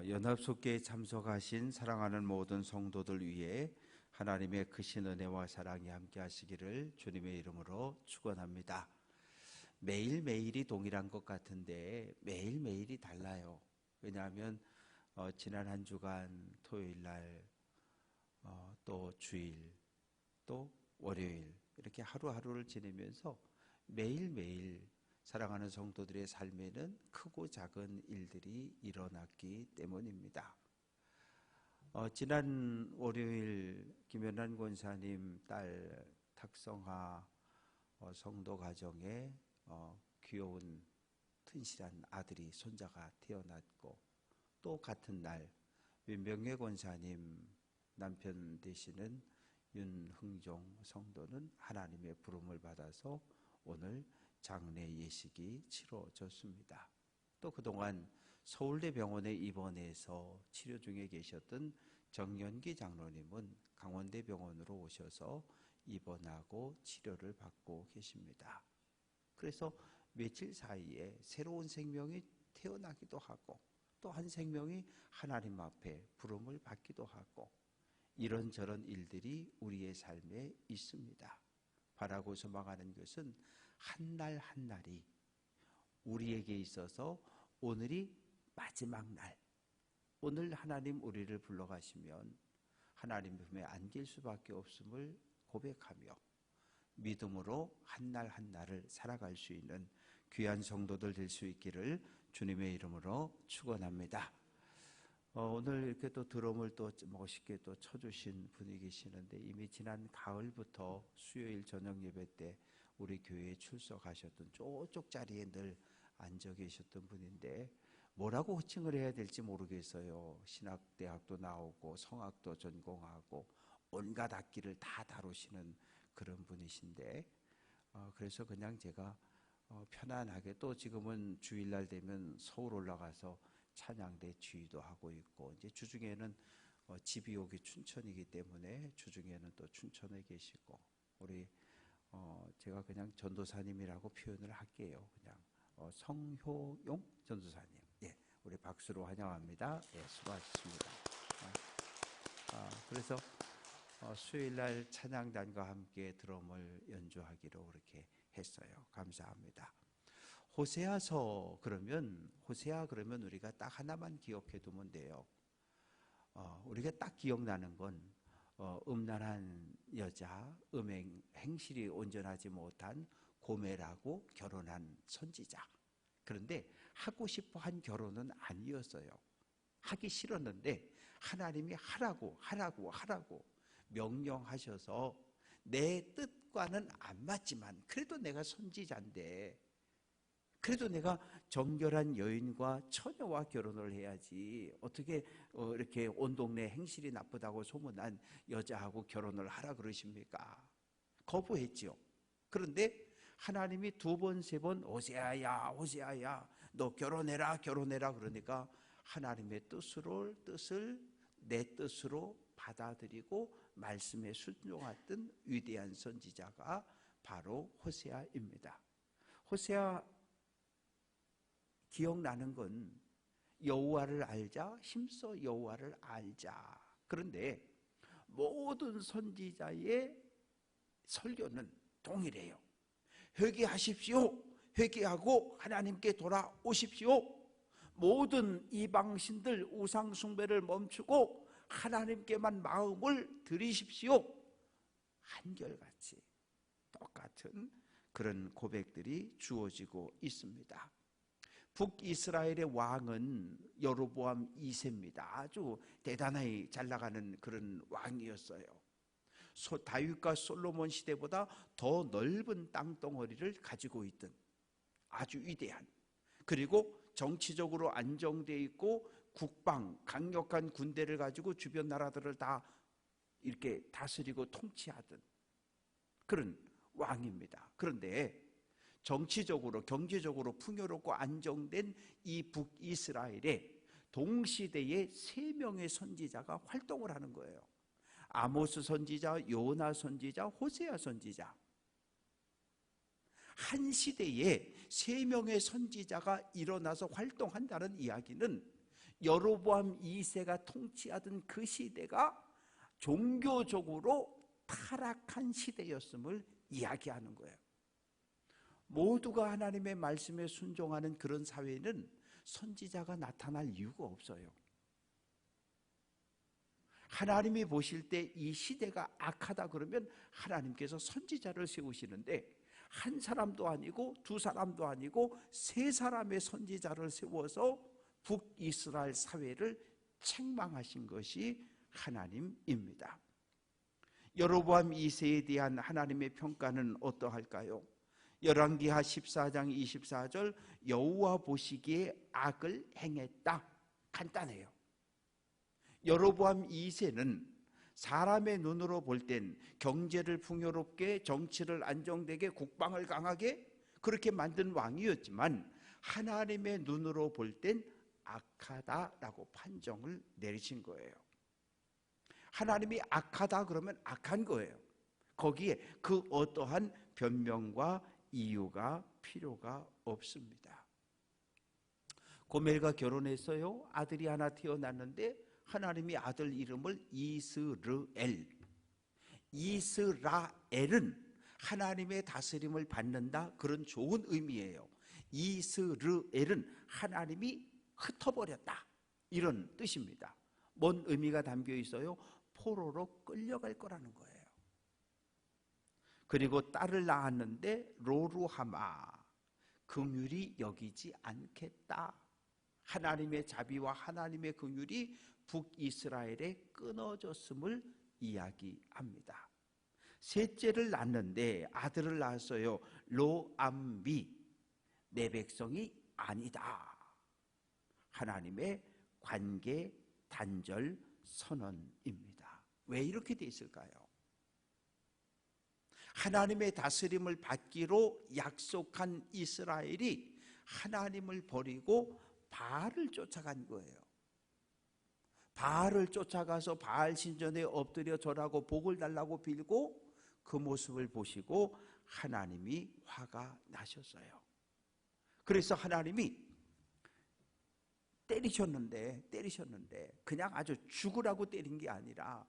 연합속계에 참석하신 사랑하는 모든 성도들 위해 하나님의 크신 은혜와 사랑이 함께 하시기를 주님의 이름으로 축원합니다. 매일매일이 동일한 것 같은데 매일매일이 달라요. 왜냐하면 지난 한 주간 토요일날 또 주일 또 월요일 이렇게 하루하루를 지내면서 매일매일 사랑하는 성도들의 삶에는 크고 작은 일들이 일어났기 때문입니다. 지난 월요일 김연란 권사님 딸 탁성하 성도 가정에 귀여운 튼실한 아들이 손자가 태어났고, 또 같은 날 윤병회 권사님 남편 되시는 윤흥종 성도는 하나님의 부름을 받아서 오늘 장례 예식이 치러졌습니다. 또 그동안 서울대병원에 입원해서 치료 중에 계셨던 정연기 장로님은 강원대병원으로 오셔서 입원하고 치료를 받고 계십니다. 그래서 며칠 사이에 새로운 생명이 태어나기도 하고 또 한 생명이 하나님 앞에 부름을 받기도 하고, 이런저런 일들이 우리의 삶에 있습니다. 바라고 소망하는 것은 한 날 한 날이 우리에게 있어서 오늘이 마지막 날, 오늘 하나님 우리를 불러가시면 하나님 품에 안길 수밖에 없음을 고백하며 믿음으로 한 날 한 날을 살아갈 수 있는 귀한 성도들 될 수 있기를 주님의 이름으로 축원합니다. 오늘 이렇게 또 드럼을 또 멋있게 또 쳐주신 분이 계시는데, 이미 지난 가을부터 수요일 저녁 예배 때 우리 교회에 출석하셨던 저쪽 자리에 늘 앉아 계셨던 분인데, 뭐라고 호칭을 해야 될지 모르겠어요. 신학대학도 나오고 성악도 전공하고 온갖 악기를 다 다루시는 그런 분이신데, 그래서 그냥 제가 편안하게, 또 지금은 주일날 되면 서울 올라가서 찬양대 지휘도 하고 있고, 이제 주중에는 집이 여기 춘천이기 때문에 주중에는 또 춘천에 계시고, 우리 제가 그냥 전도사님이라고 표현을 할게요. 그냥 성효용 전도사님, 예, 우리 박수로 환영합니다. 예, 수고하셨습니다. 그래서 수요일날 찬양단과 함께 드럼을 연주하기로 그렇게 했어요. 감사합니다. 호세아 그러면 우리가 딱 하나만 기억해 두면 돼요. 우리가 딱 기억나는 건 음란한 여자, 행실이 온전하지 못한 고멜하고 결혼한 선지자. 그런데 하고 싶어 한 결혼은 아니었어요. 하기 싫었는데 하나님이 하라고 명령하셔서, 내 뜻과는 안 맞지만 그래도 내가 선지자인데, 그래도 내가 정결한 여인과 처녀와 결혼을 해야지, 어떻게 이렇게 온 동네 행실이 나쁘다고 소문난 여자하고 결혼을 하라 그러십니까? 거부했지요. 그런데 하나님이 두 번, 세 번 호세아야 너 결혼해라 그러니까 하나님의 뜻을 내 뜻으로 받아들이고 말씀에 순종했던 위대한 선지자가 바로 호세아입니다. 호세아 기억나는 건 여호와를 알자, 힘써 여호와를 알자. 그런데 모든 선지자의 설교는 동일해요. 회개하십시오. 회개하고 하나님께 돌아오십시오. 모든 이방신들 우상 숭배를 멈추고 하나님께만 마음을 들이십시오. 한결같이 똑같은 그런 고백들이 주어지고 있습니다. 북이스라엘의 왕은 여로보암 2세입니다. 아주 대단히 잘 나가는 그런 왕이었어요. 다윗과 솔로몬 시대보다 더 넓은 땅덩어리를 가지고 있던 아주 위대한, 그리고 정치적으로 안정되어 있고 강력한 군대를 가지고 주변 나라들을 다 이렇게 다스리고 통치하던 그런 왕입니다. 그런데 정치적으로 경제적으로 풍요롭고 안정된 이 북이스라엘에 동시대에 3명의 선지자가 활동을 하는 거예요. 아모스 선지자, 요나 선지자, 호세아 선지자. 한 시대에 3명의 선지자가 일어나서 활동한다는 이야기는 여로보암 2세가 통치하던 그 시대가 종교적으로 타락한 시대였음을 이야기하는 거예요. 모두가 하나님의 말씀에 순종하는 그런 사회는 선지자가 나타날 이유가 없어요. 하나님이 보실 때 이 시대가 악하다 그러면 하나님께서 선지자를 세우시는데, 한 사람도 아니고 두 사람도 아니고 세 사람의 선지자를 세워서 북이스라엘 사회를 책망하신 것이 하나님입니다. 여로보암 2세에 대한 하나님의 평가는 어떠할까요? 열왕기하 14장 24절, 여호와 보시기에 악을 행했다. 간단해요. 여로보암 2세는 사람의 눈으로 볼 땐 경제를 풍요롭게, 정치를 안정되게, 국방을 강하게 그렇게 만든 왕이었지만 하나님의 눈으로 볼 땐 악하다라고 판정을 내리신 거예요. 하나님이 악하다 그러면 악한 거예요. 거기에 그 어떠한 변명과 이유가 필요가 없습니다. 고멜과 결혼했어요. 아들이 하나 태어났는데 하나님이 아들 이름을 이스라엘은 하나님의 다스림을 받는다, 그런 좋은 의미예요. 이스라엘은 하나님이 흩어버렸다, 이런 뜻입니다. 뭔 의미가 담겨 있어요? 포로로 끌려갈 거라는 거예요. 그리고 딸을 낳았는데 로루하마, 긍휼히 여기지 않겠다. 하나님의 자비와 하나님의 긍휼이 북이스라엘에 끊어졌음을 이야기합니다. 셋째를 낳았는데 아들을 낳았어요. 로암비, 내 백성이 아니다. 하나님의 관계 단절 선언입니다. 왜 이렇게 돼 있을까요? 하나님의 다스림을 받기로 약속한 이스라엘이 하나님을 버리고 바알을 쫓아간 거예요. 바알을 쫓아가서 바알 신전에 엎드려 절하고 복을 달라고 빌고 그 모습을 보시고 하나님이 화가 나셨어요. 그래서 하나님이 때리셨는데 그냥 아주 죽으라고 때린 게 아니라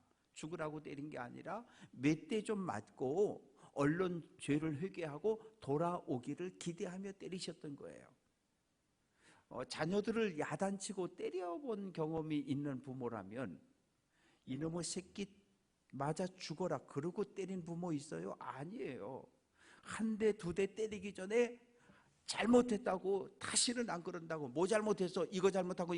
몇 대 좀 맞고 얼른 죄를 회개하고 돌아오기를 기대하며 때리셨던 거예요. 자녀들을 야단치고 때려본 경험이 있는 부모라면 이놈의 새끼 맞아 죽어라 그러고 때린 부모 있어요? 아니에요. 한 대, 두 대 때리기 전에 잘못했다고 다시는 안 그런다고, 뭐 잘못했어? 이거 잘못하고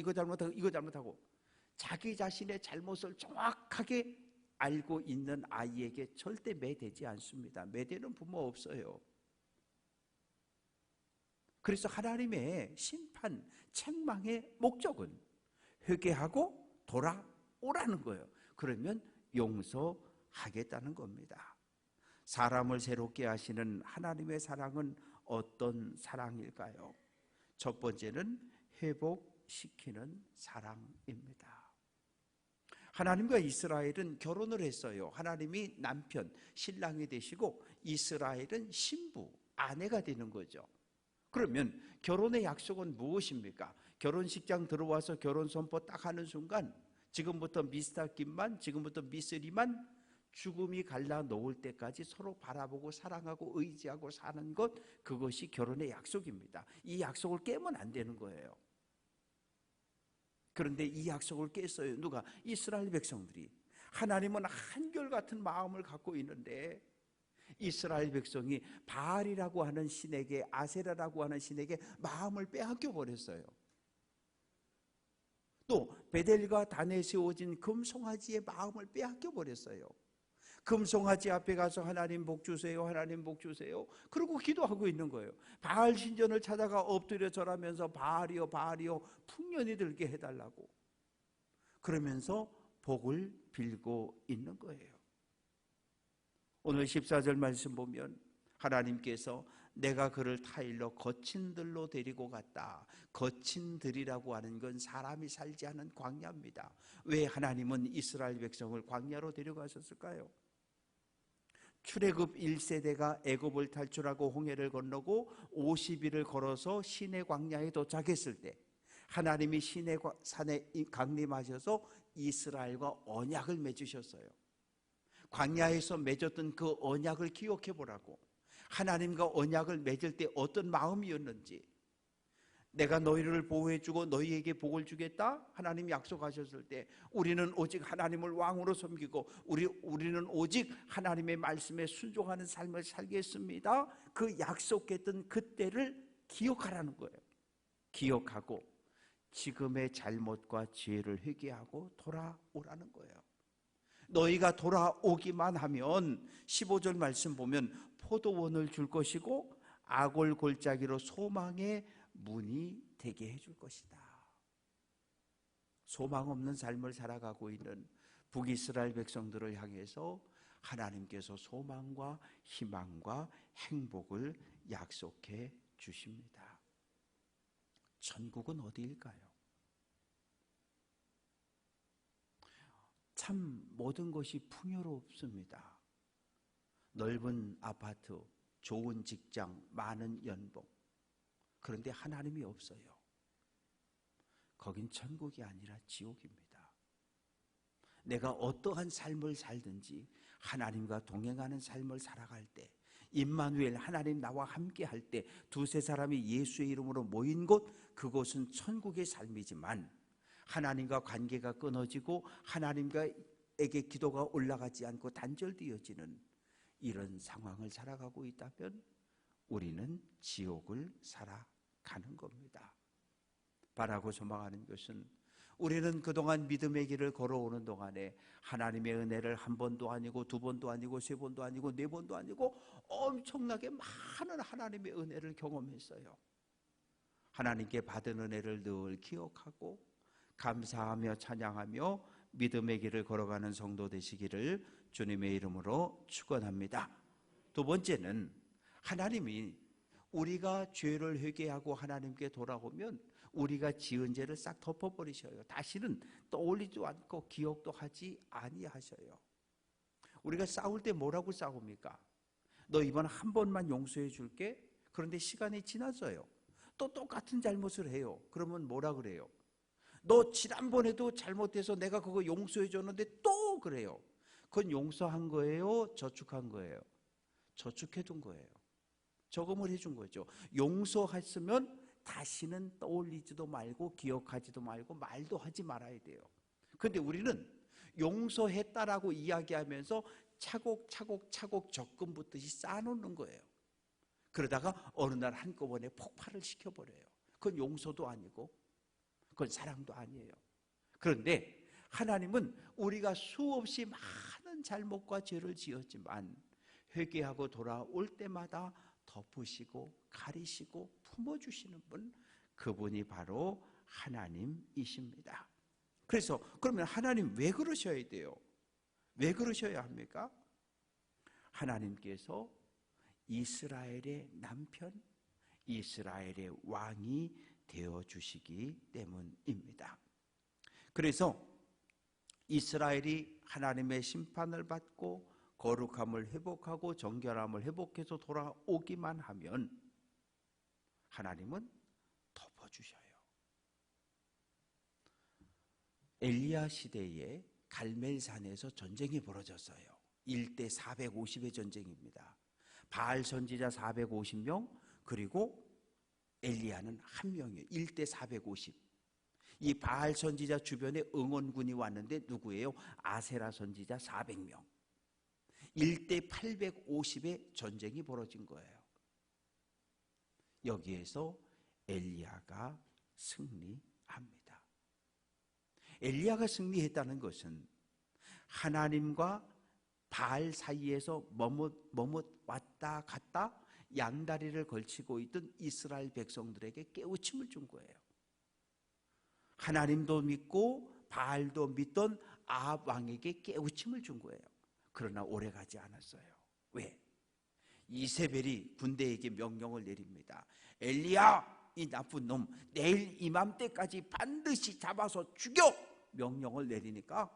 자기 자신의 잘못을 정확하게 알고 있는 아이에게 절대 매대지 않습니다. 매대는 부모 없어요. 그래서 하나님의 심판, 책망의 목적은 회개하고 돌아오라는 거예요. 그러면 용서하겠다는 겁니다. 사람을 새롭게 하시는 하나님의 사랑은 어떤 사랑일까요? 첫 번째는 회복시키는 사랑입니다. 하나님과 이스라엘은 결혼을 했어요. 하나님이 남편, 신랑이 되시고 이스라엘은 신부, 아내가 되는 거죠. 그러면 결혼의 약속은 무엇입니까? 결혼식장 들어와서 결혼 선포 딱 하는 순간 지금부터 미스터 김만, 지금부터 미스 리만 죽음이 갈라 놓을 때까지 서로 바라보고 사랑하고 의지하고 사는 것, 그것이 결혼의 약속입니다. 이 약속을 깨면 안 되는 거예요. 그런데 이 약속을 깼어요. 누가? 이스라엘 백성들이. 하나님은 한결같은 마음을 갖고 있는데 이스라엘 백성이 바알이라고 하는 신에게, 아세라라고 하는 신에게 마음을 빼앗겨 버렸어요. 또 베델과 단에 세워진 금송아지의 마음을 빼앗겨 버렸어요. 금송아지 앞에 가서 하나님 복 주세요, 하나님 복 주세요, 그러고 기도하고 있는 거예요. 바알 신전을 찾아가 엎드려 절하면서 바알이여 바알이여 풍년이 들게 해달라고 그러면서 복을 빌고 있는 거예요. 오늘 14절 말씀 보면 하나님께서 내가 그를 타일러 거친 들로 데리고 갔다. 거친 들이라고 하는 건 사람이 살지 않은 광야입니다. 왜 하나님은 이스라엘 백성을 광야로 데려가셨을까요? 출애굽 1세대가 애굽을 탈출하고 홍해를 건너고 50일을 걸어서 시내 광야에 도착했을 때 하나님이 시내 산에 강림하셔서 이스라엘과 언약을 맺으셨어요. 광야에서 맺었던 그 언약을 기억해 보라고. 하나님과 언약을 맺을 때 어떤 마음이었는지, 내가 너희를 보호해주고 너희에게 복을 주겠다 하나님 약속하셨을 때 우리는 오직 하나님을 왕으로 섬기고 우리는 오직 하나님의 말씀에 순종하는 삶을 살겠습니다. 그 약속했던 그때를 기억하라는 거예요. 기억하고 지금의 잘못과 죄를 회개하고 돌아오라는 거예요. 너희가 돌아오기만 하면 15절 말씀 보면 포도원을 줄 것이고 아골 골짜기로 소망의 문이 되게 해줄 것이다. 소망 없는 삶을 살아가고 있는 북이스라엘 백성들을 향해서 하나님께서 소망과 희망과 행복을 약속해 주십니다. 천국은 어디일까요? 참 모든 것이 풍요롭습니다. 넓은 아파트, 좋은 직장, 많은 연봉. 그런데 하나님이 없어요. 거긴 천국이 아니라 지옥입니다. 내가 어떠한 삶을 살든지 하나님과 동행하는 삶을 살아갈 때, 임마누엘 하나님 나와 함께 할 때 두세 사람이 예수의 이름으로 모인 곳, 그곳은 천국의 삶이지만 하나님과 관계가 끊어지고 하나님과에게 기도가 올라가지 않고 단절되어지는 이런 상황을 살아가고 있다면 우리는 지옥을 살아가는 겁니다. 바라고 소망하는 것은 우리는 그동안 믿음의 길을 걸어오는 동안에 하나님의 은혜를 한 번도 아니고 두 번도 아니고 세 번도 아니고 네 번도 아니고 엄청나게 많은 하나님의 은혜를 경험했어요. 하나님께 받은 은혜를 늘 기억하고 감사하며 찬양하며 믿음의 길을 걸어가는 성도 되시기를 주님의 이름으로 축원합니다. 두 번째는 하나님이 우리가 죄를 회개하고 하나님께 돌아오면 우리가 지은 죄를 싹 덮어버리셔요. 다시는 떠올리지도 않고 기억도 하지 아니하셔요. 우리가 싸울 때 뭐라고 싸웁니까? 너 이번 한 번만 용서해 줄게. 그런데 시간이 지났어요. 또 똑같은 잘못을 해요. 그러면 뭐라 그래요? 너 지난번에도 잘못해서 내가 그거 용서해 줬는데 또 그래요. 그건 용서한 거예요? 저축한 거예요? 저축해 둔 거예요. 저금을 해준 거죠. 용서했으면 다시는 떠올리지도 말고 기억하지도 말고 말도 하지 말아야 돼요. 그런데 우리는 용서했다라고 이야기하면서 차곡차곡 적금 붓듯이 쌓아놓는 거예요. 그러다가 어느 날 한꺼번에 폭발을 시켜버려요. 그건 용서도 아니고 그건 사랑도 아니에요. 그런데 하나님은 우리가 수없이 많은 잘못과 죄를 지었지만 회개하고 돌아올 때마다 덮으시고 가리시고 품어주시는 분, 그분이 바로 하나님이십니다. 그래서 그러면 하나님 왜 그러셔야 돼요? 왜 그러셔야 합니까? 하나님께서 이스라엘의 남편, 이스라엘의 왕이 되어주시기 때문입니다. 그래서 이스라엘이 하나님의 심판을 받고 거룩함을 회복하고 정결함을 회복해서 돌아오기만 하면 하나님은 덮어주셔요. 엘리야 시대에 갈멜산에서 전쟁이 벌어졌어요. 1대 450의 전쟁입니다. 바알 선지자 450명, 그리고 엘리야는 한 명이에요. 1대 450. 이 바알 선지자 주변에 응원군이 왔는데 누구예요? 아세라 선지자 400명. 1대 850의 전쟁이 벌어진 거예요. 여기에서 엘리야가 승리합니다. 엘리야가 승리했다는 것은 하나님과 바알 사이에서 머뭇 왔다 갔다 양다리를 걸치고 있던 이스라엘 백성들에게 깨우침을 준 거예요. 하나님도 믿고 바알도 믿던 아합 왕에게 깨우침을 준 거예요. 그러나 오래가지 않았어요. 왜? 이세벨이 군대에게 명령을 내립니다. 엘리야, 이 나쁜 놈, 내일 이맘때까지 반드시 잡아서 죽여! 명령을 내리니까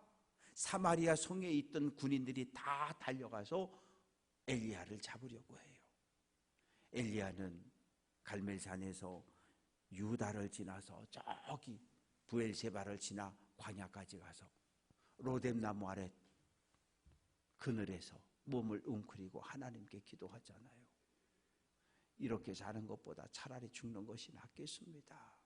사마리아 성에 있던 군인들이 다 달려가서 엘리야를 잡으려고 해요. 엘리야는 갈멜산에서 유다를 지나서 저기 부엘세바를 지나 광야까지 가서 로뎀나무 아래 그늘에서 몸을 웅크리고 하나님께 기도하잖아요. 이렇게 사는 것보다 차라리 죽는 것이 낫겠습니다.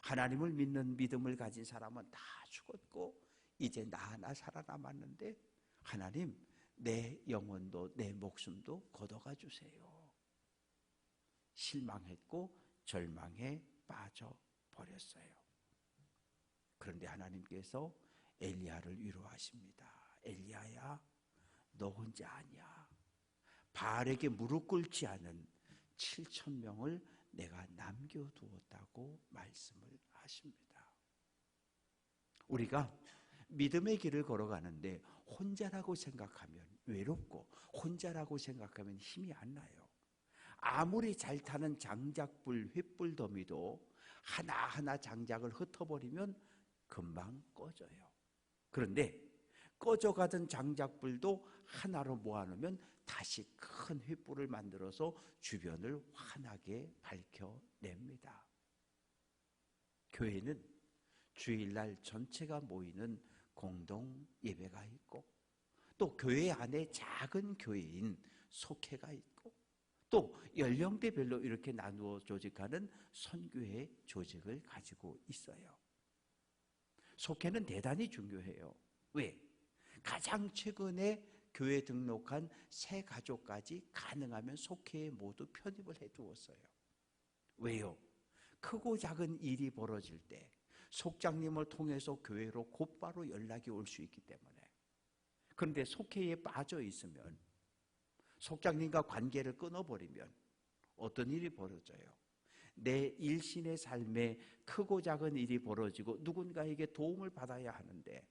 하나님을 믿는 믿음을 가진 사람은 다 죽었고 이제 나 하나 살아남았는데 하나님 내 영혼도 내 목숨도 걷어가 주세요. 실망했고 절망에 빠져버렸어요. 그런데 하나님께서 엘리야를 위로하십니다. 엘리야야, 너 혼자 아니야. 바알에게 무릎 꿇지 않은 7,000명을 내가 남겨두었다고 말씀을 하십니다. 우리가 믿음의 길을 걸어가는데 혼자라고 생각하면 외롭고 혼자라고 생각하면 힘이 안 나요. 아무리 잘 타는 장작불, 횃불 더미도 하나하나 장작을 흩어버리면 금방 꺼져요. 그런데 꺼져가던 장작불도 하나로 모아놓으면 다시 큰 횃불을 만들어서 주변을 환하게 밝혀냅니다. 교회는 주일날 전체가 모이는 공동 예배가 있고 또 교회 안에 작은 교회인 속회가 있고 또 연령대별로 이렇게 나누어 조직하는 선교회 조직을 가지고 있어요. 속회는 대단히 중요해요. 왜? 가장 최근에 교회 등록한 새 가족까지 가능하면 속회에 모두 편입을 해두었어요. 왜요? 크고 작은 일이 벌어질 때 속장님을 통해서 교회로 곧바로 연락이 올 수 있기 때문에. 그런데 속회에 빠져 있으면 속장님과 관계를 끊어버리면 어떤 일이 벌어져요? 내 일신의 삶에 크고 작은 일이 벌어지고 누군가에게 도움을 받아야 하는데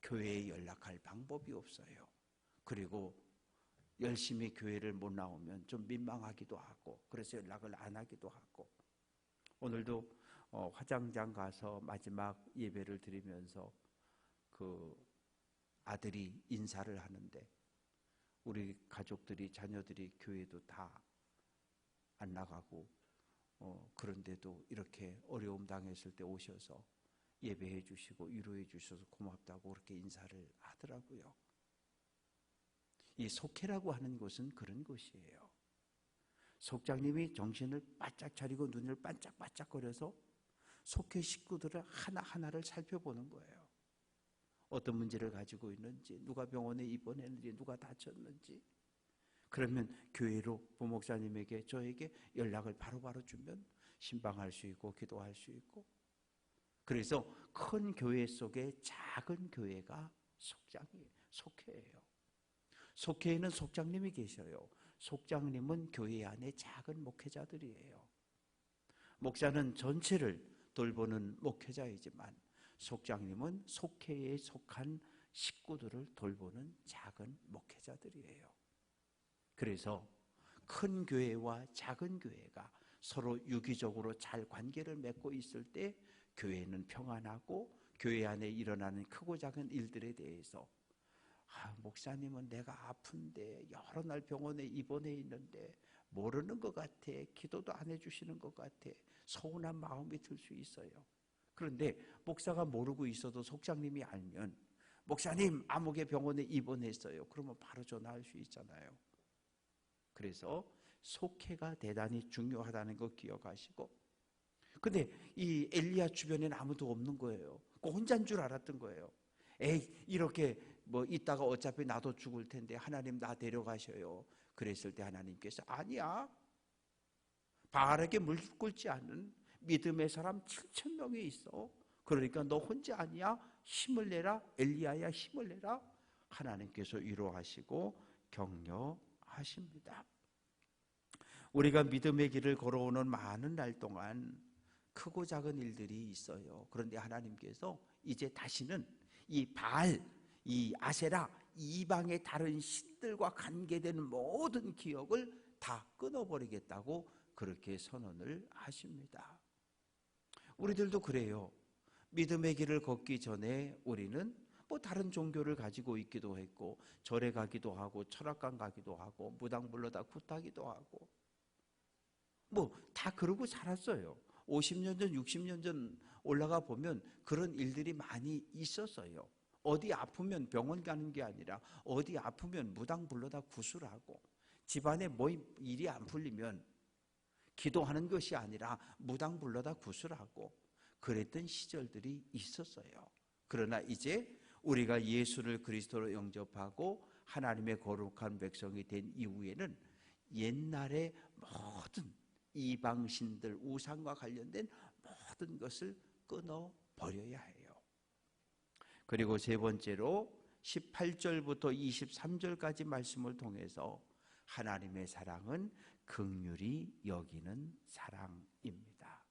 교회에 연락할 방법이 없어요. 그리고 열심히 교회를 못 나오면 좀 민망하기도 하고 그래서 연락을 안 하기도 하고 오늘도 화장장 가서 마지막 예배를 드리면서 그 아들이 인사를 하는데 우리 가족들이 자녀들이 교회도 다 안 나가고 그런데도 이렇게 어려움 당했을 때 오셔서 예배해 주시고 위로해 주셔서 고맙다고 그렇게 인사를 하더라고요. 이 속회라고 하는 것은 그런 것이에요. 속장님이 정신을 바짝 차리고 눈을 반짝반짝거려서 속회 식구들을 하나하나를 살펴보는 거예요. 어떤 문제를 가지고 있는지, 누가 병원에 입원했는지, 누가 다쳤는지. 그러면 교회로 부목사님에게 저에게 연락을 바로바로 주면 신방할 수 있고 기도할 수 있고 그래서 큰 교회 속에 작은 교회가 속회예요. 속회에는 속장님이 계셔요. 속장님은 교회 안에 작은 목회자들이에요. 목사는 전체를 돌보는 목회자이지만 속장님은 속회에 속한 식구들을 돌보는 작은 목회자들이에요. 그래서 큰 교회와 작은 교회가 서로 유기적으로 잘 관계를 맺고 있을 때 교회는 평안하고 교회 안에 일어나는 크고 작은 일들에 대해서 목사님은 내가 아픈데 여러 날 병원에 입원해 있는데 모르는 것 같아. 기도도 안 해주시는 것 같아. 서운한 마음이 들 수 있어요. 그런데 목사가 모르고 있어도 속장님이 알면 목사님 아무개 병원에 입원했어요. 그러면 바로 전화할 수 있잖아요. 그래서 속회가 대단히 중요하다는 거 기억하시고 근데 이 엘리야 주변에는 아무도 없는 거예요. 혼자인 줄 알았던 거예요. 에이 이렇게 뭐 있다가 어차피 나도 죽을 텐데 하나님 나 데려가셔요. 그랬을 때 하나님께서 아니야. 바알에게 무릎 꿇지 않는 믿음의 사람 7,000명이 있어. 그러니까 너 혼자 아니야. 힘을 내라. 엘리야야 힘을 내라. 하나님께서 위로하시고 격려하십니다. 우리가 믿음의 길을 걸어오는 많은 날 동안 크고 작은 일들이 있어요. 그런데 하나님께서 이제 다시는 이 바알, 이 아세라, 이방의 다른 신들과 관계되는 모든 기억을 다 끊어버리겠다고 그렇게 선언을 하십니다. 우리들도 그래요. 믿음의 길을 걷기 전에 우리는 뭐 다른 종교를 가지고 있기도 했고 절에 가기도 하고 철학관 가기도 하고 무당 불러다 굿하기도 하고 뭐 다 그러고 살았어요. 50년 전, 60년 전 올라가 보면 그런 일들이 많이 있었어요. 어디 아프면 병원 가는 게 아니라 어디 아프면 무당 불러다 구술하고, 집안에 뭐 일이 안 풀리면 기도하는 것이 아니라 무당 불러다 구술하고 그랬던 시절들이 있었어요. 그러나 이제 우리가 예수를 그리스도로 영접하고 하나님의 거룩한 백성이 된 이후에는 옛날의 모든 이방신들, 우상과 관련된 모든 것을 끊어버려야 해요. 그리고 세 번째로 18절부터 23절까지 말씀을 통해서 하나님의 사랑은 긍휼히 여기는 사랑입니다.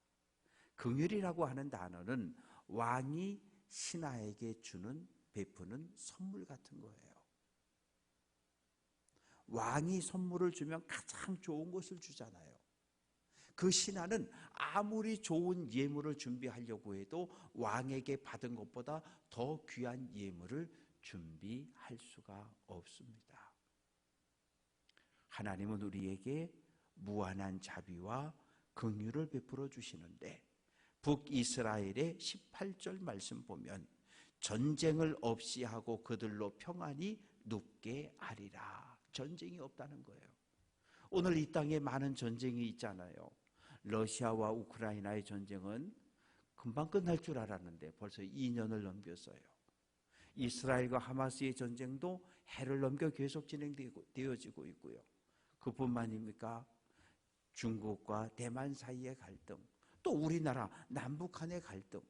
긍휼이라고 하는 단어는 왕이 신하에게 주는, 베푸는 선물 같은 거예요. 왕이 선물을 주면 가장 좋은 것을 주잖아요. 그 신하는 아무리 좋은 예물을 준비하려고 해도 왕에게 받은 것보다 더 귀한 예물을 준비할 수가 없습니다. 하나님은 우리에게 무한한 자비와 긍휼을 베풀어 주시는데, 북이스라엘의 18절 말씀 보면 전쟁을 없이 하고 그들로 평안히 눕게 하리라. 전쟁이 없다는 거예요. 오늘 이 땅에 많은 전쟁이 있잖아요. 러시아와 우크라이나의 전쟁은 금방 끝날 줄 알았는데 벌써 2년을 넘겼어요. 이스라엘과 하마스의 전쟁도 해를 넘겨 계속 진행되어지고 있고요. 그뿐만입니까? 중국과 대만 사이의 갈등, 또 우리나라 남북한의 갈등,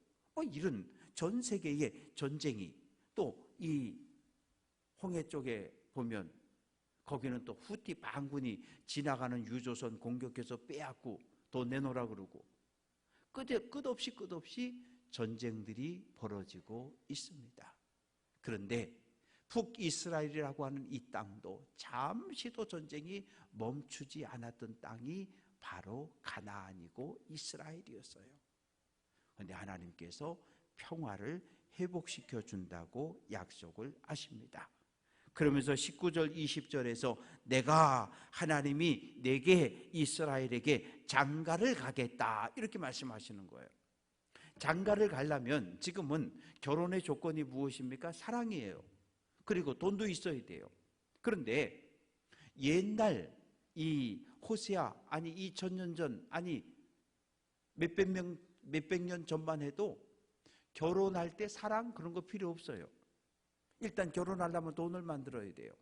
이런 전 세계의 전쟁이, 또 이 홍해 쪽에 보면 거기는 또 후티 반군이 지나가는 유조선 공격해서 빼앗고 돈 내놓으라 그러고, 끝없이 전쟁들이 벌어지고 있습니다. 그런데 북이스라엘이라고 하는 이 땅도 잠시도 전쟁이 멈추지 않았던 땅이 바로 가나안이고 이스라엘이었어요. 그런데 하나님께서 평화를 회복시켜 준다고 약속을 하십니다. 그러면서 19절 20절에서 내가 하나님이 내게 이스라엘에게 장가를 가겠다 이렇게 말씀하시는 거예요. 장가를 가려면 지금은 결혼의 조건이 무엇입니까? 사랑이에요. 그리고 돈도 있어야 돼요. 그런데 옛날 이 호세아, 아니 2000년 전, 아니 몇백 년 전만 해도 결혼할 때 사랑 그런 거 필요 없어요. 일단 결혼하려면 돈을 만들어야 돼요.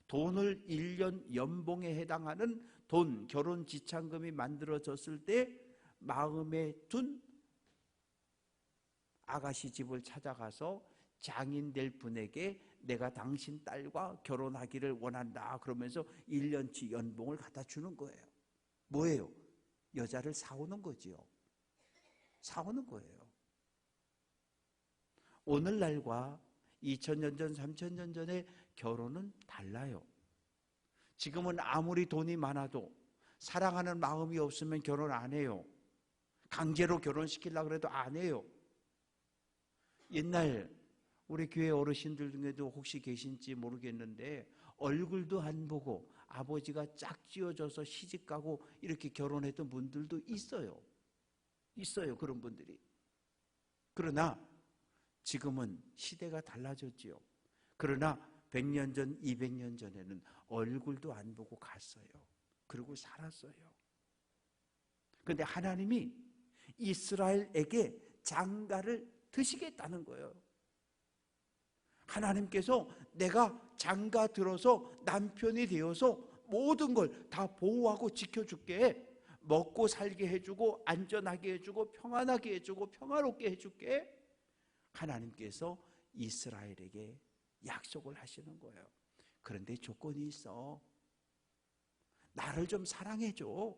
돈을 1년 연봉에 해당하는 돈, 결혼 지참금이 만들어졌을 때 마음에 둔 아가씨 집을 찾아가서 장인 될 분에게 내가 당신 딸과 결혼하기를 원한다 그러면서 1년치 연봉을 갖다 주는 거예요. 뭐예요? 여자를 사오는 거지요. 사오는 거예요. 오늘날과 2000년 전, 3000년 전의 결혼은 달라요. 지금은 아무리 돈이 많아도 사랑하는 마음이 없으면 결혼 안 해요. 강제로 결혼시키려고 해도 안 해요. 옛날 우리 교회 어르신들 중에도 혹시 계신지 모르겠는데 얼굴도 안 보고 아버지가 짝지어져서 시집가고 이렇게 결혼했던 분들도 있어요. 그런 분들이. 그러나 지금은 시대가 달라졌지요. 그러나 100년 전, 200년 전에는 얼굴도 안 보고 갔어요. 그리고 살았어요. 그런데 하나님이 이스라엘에게 장가를 드시겠다는 거예요. 하나님께서 내가 장가 들어서 남편이 되어서 모든 걸 다 보호하고 지켜줄게. 먹고 살게 해주고 안전하게 해주고 평안하게 해주고 평화롭게 해줄게. 하나님께서 이스라엘에게 약속을 하시는 거예요. 그런데 조건이 있어. 나를 좀 사랑해줘.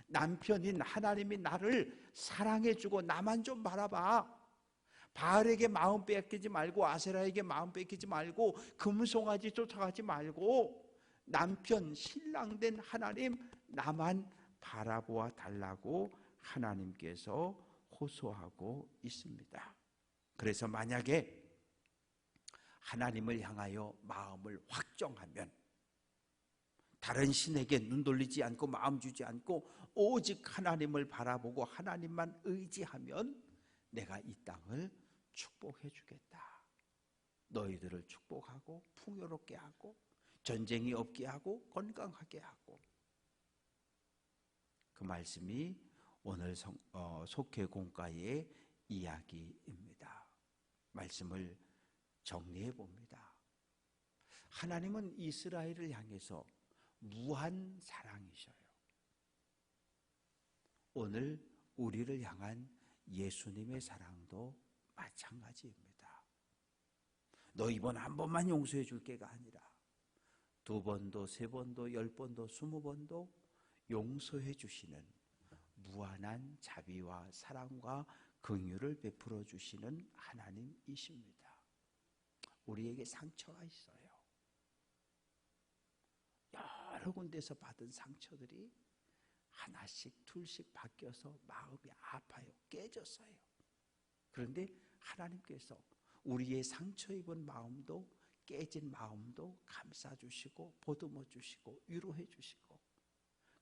남편인 하나님이 나를 사랑해주고 나만 좀 바라봐. 바알에게 마음 뺏기지 말고 아세라에게 마음 뺏기지 말고 금송아지 쫓아가지 말고 남편 신랑 된 하나님 나만 바라보아 달라고 하나님께서 호소하고 있습니다. 그래서 만약에 하나님을 향하여 마음을 확정하면 다른 신에게 눈 돌리지 않고 마음 주지 않고 오직 하나님을 바라보고 하나님만 의지하면 내가 이 땅을 축복해 주겠다. 너희들을 축복하고 풍요롭게 하고 전쟁이 없게 하고 건강하게 하고. 그 말씀이 오늘 속회공과의 이야기입니다. 말씀을 정리해 봅니다. 하나님은 이스라엘을 향해서 무한 사랑이셔요. 오늘 우리를 향한 예수님의 사랑도 마찬가지입니다. 너 이번 한 번만 용서해 줄 게가 아니라 2번도 3번도 10번도 20번도 용서해 주시는 무한한 자비와 사랑과 긍휼을 베풀어 주시는 하나님이십니다. 우리에게 상처가 있어요. 여러 군데서 받은 상처들이 하나씩 둘씩 바뀌어서 마음이 아파요. 깨졌어요. 그런데 하나님께서 우리의 상처 입은 마음도 깨진 마음도 감싸주시고 보듬어 주시고 위로해 주시고,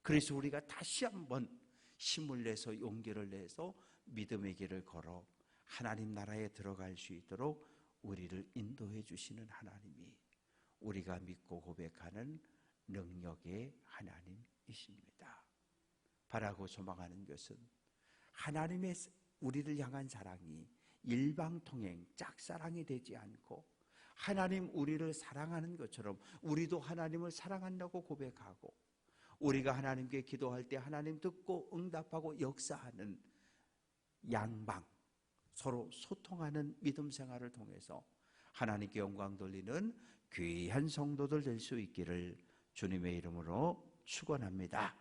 그래서 우리가 다시 한번 힘을 내서 용기를 내서 믿음의 길을 걸어 하나님 나라에 들어갈 수 있도록 우리를 인도해 주시는 하나님이 우리가 믿고 고백하는 능력의 하나님이십니다. 바라고 소망하는 것은 하나님의 우리를 향한 사랑이 일방통행, 짝사랑이 되지 않고 하나님 우리를 사랑하는 것처럼 우리도 하나님을 사랑한다고 고백하고, 우리가 하나님께 기도할 때 하나님 듣고 응답하고 역사하는 양방, 서로 소통하는 믿음 생활을 통해서 하나님께 영광 돌리는 귀한 성도들 될 수 있기를 주님의 이름으로 축원합니다.